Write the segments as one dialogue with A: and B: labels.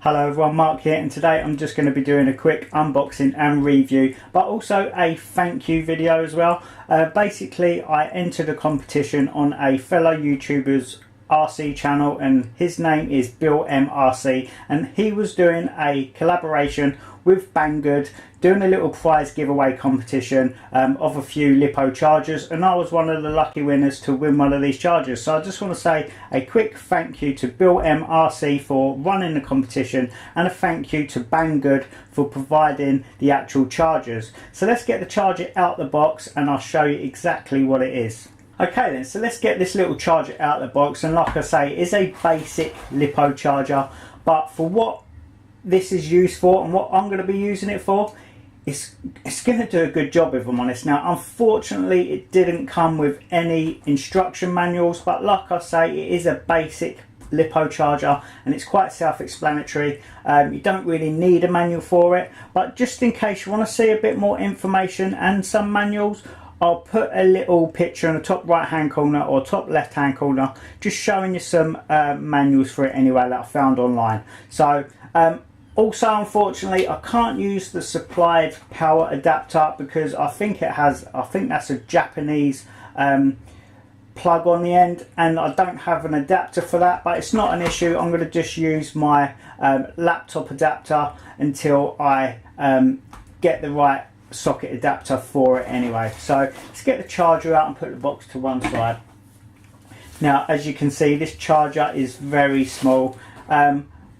A: Hello everyone, Mark here, and today I'm just going to be doing a quick unboxing and review, but also a thank you video as well. Basically, I entered a competition on a fellow YouTuber's RC channel, and his name is BillMRC, and he was doing a collaboration with Banggood, doing a little prize giveaway competition of a few Lipo chargers, and I was one of the lucky winners to win one of these chargers. So I just want to say a quick thank you to BillMRC for running the competition, and a thank you to Banggood for providing the actual chargers. So let's get the charger out the box and I'll show you exactly what it is. Okay then, so let's get this little charger out of the box, and like I say, it is a basic Lipo charger, but for what this is used for and what I'm going to be using it for, it's going to do a good job, if I'm honest. Now unfortunately it didn't come with any instruction manuals, but like I say, it is a basic Lipo charger and it's quite self-explanatory. You don't really need a manual for it, but just in case you want to see a bit more information and some manuals, I'll put a little picture in the top right hand corner or top left hand corner just showing you some manuals for it anyway that I found online. So also unfortunately I can't use the supplied power adapter because I think that's a Japanese plug on the end, and I don't have an adapter for that, but it's not an issue. I'm going to just use my laptop adapter until I get the right socket adapter for it anyway. So let's get the charger out and put the box to one side. Now as you can see, this charger is very small,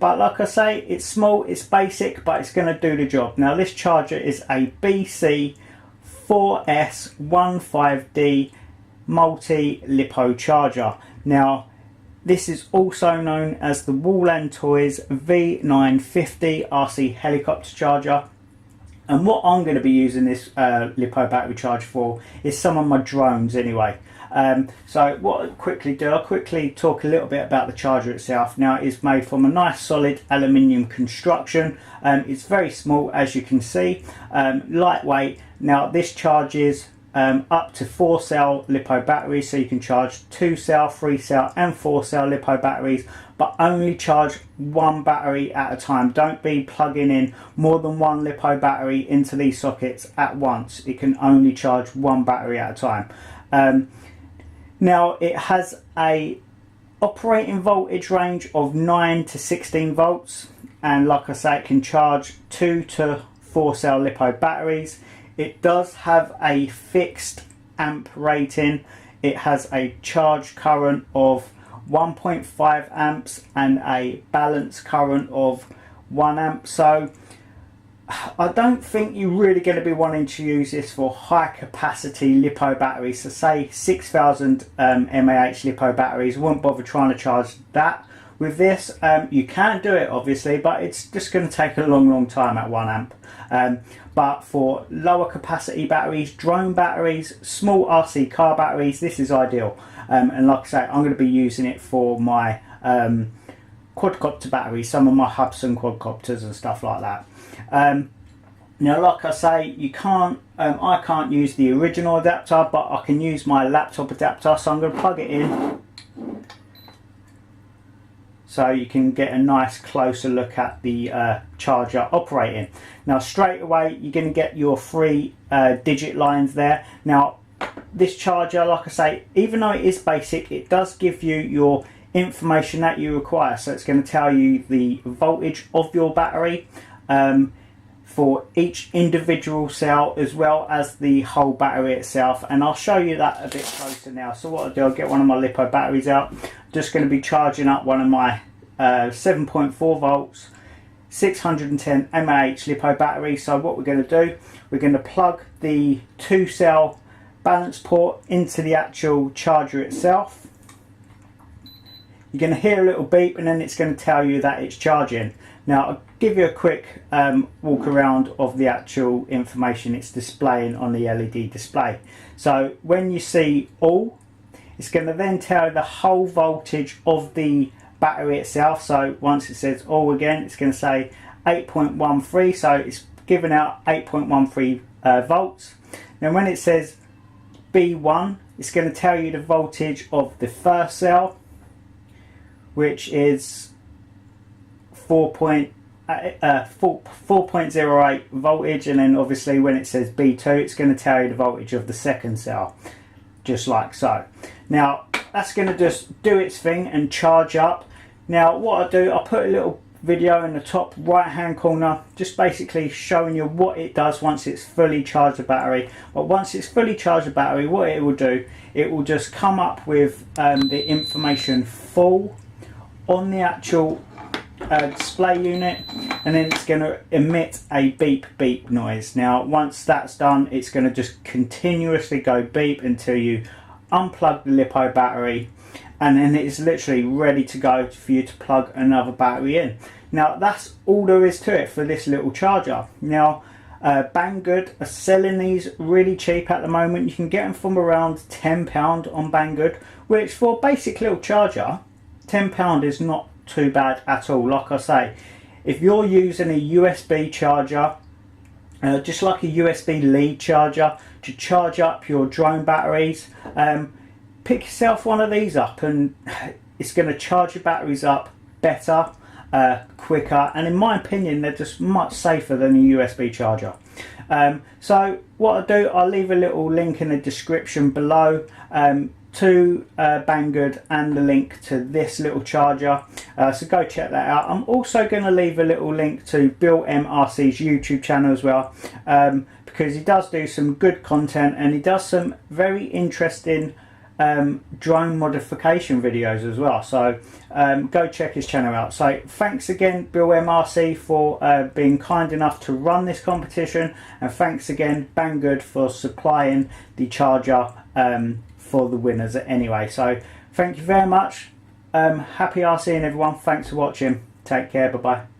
A: but like I say, it's small, it's basic, but it's going to do the job. Now this charger is a BC4S15D multi-Lipo charger. Now this is also known as the WLtoys V950 RC helicopter charger. And what I'm going to be using this Lipo battery charge for is some of my drones anyway. So what I'll quickly do, I'll quickly talk a little bit about the charger itself. Now it's made from a nice solid aluminium construction. It's very small, as you can see, lightweight. Now this charges up to 4-cell Lipo batteries, so you can charge 2-cell, 3-cell and 4-cell Lipo batteries, but only charge one battery at a time. Don't be plugging in more than one Lipo battery into these sockets at once. It can only charge one battery at a time. Now it has a operating voltage range of 9 to 16 volts, and like I say, it can charge 2 to 4-cell Lipo batteries. It does have a fixed amp rating. It has a charge current of 1.5 amps and a balance current of 1 amp. So I don't think you're really going to be wanting to use this for high capacity Lipo batteries. So say 6,000 mAh Lipo batteries, I wouldn't bother trying to charge that with this. You can do it obviously, but it's just going to take a long time at 1 amp. But for lower capacity batteries, drone batteries, small RC car batteries, this is ideal. And like I say, I'm going to be using it for my quadcopter batteries, some of my Hubsan quadcopters and stuff like that. Now like I say, you can't, I can't use the original adapter, but I can use my laptop adapter, so I'm going to plug it in so you can get a nice closer look at the charger operating. Now straight away you're going to get your 3 digit lines there. Now this charger, like I say, even though it is basic, it does give you your information that you require. So it's going to tell you the voltage of your battery for each individual cell, as well as the whole battery itself, and I'll show you that a bit closer now. So what I'll do, I'll get one of my Lipo batteries out. I'm just going to be charging up one of my 7.4 volts 610 mAh Lipo battery. So what we're going to do, we're going to plug the 2-cell balance port into the actual charger itself. You're going to hear a little beep, and then it's going to tell you that it's charging. Now I'll give you a quick walk around of the actual information it's displaying on the LED display. So when you see all, it's going to then tell you the whole voltage of the battery itself. So once it says all again, it's going to say 8.13, so it's giving out 8.13 volts. Now when it says B1, it's going to tell you the voltage of the first cell, which is 4.08 voltage, and then obviously when it says B2 it's going to tell you the voltage of the second cell, just like so. Now that's going to just do its thing and charge up. Now what I do, I put a little video in the top right hand corner just basically showing you what it does once it's fully charged the battery. But once it's fully charged the battery, what it will do, it will just come up with the information full on the actual display unit, and then it's going to emit a beep beep noise. Now once that's done, it's going to just continuously go beep until you unplug the Lipo battery, and then it's literally ready to go for you to plug another battery in. Now that's all there is to it for this little charger. Now Banggood are selling these really cheap at the moment. You can get them from around £10 on Banggood, which for a basic little charger, £10 is not too bad at all. Like I say, if you're using a USB charger, just like a USB lead charger, to charge up your drone batteries, pick yourself one of these up, and it's going to charge your batteries up better, quicker, and in my opinion they're just much safer than a USB charger. So what I do, I'll leave a little link in the description below to Banggood and the link to this little charger, so go check that out. I'm also going to leave a little link to BillMRC's YouTube channel as well, because he does do some good content and he does some very interesting drone modification videos as well, so go check his channel out. So thanks again BillMRC for being kind enough to run this competition, and thanks again Banggood for supplying the charger for the winners anyway. So thank you very much, happy RCing everyone, thanks for watching, take care, bye bye.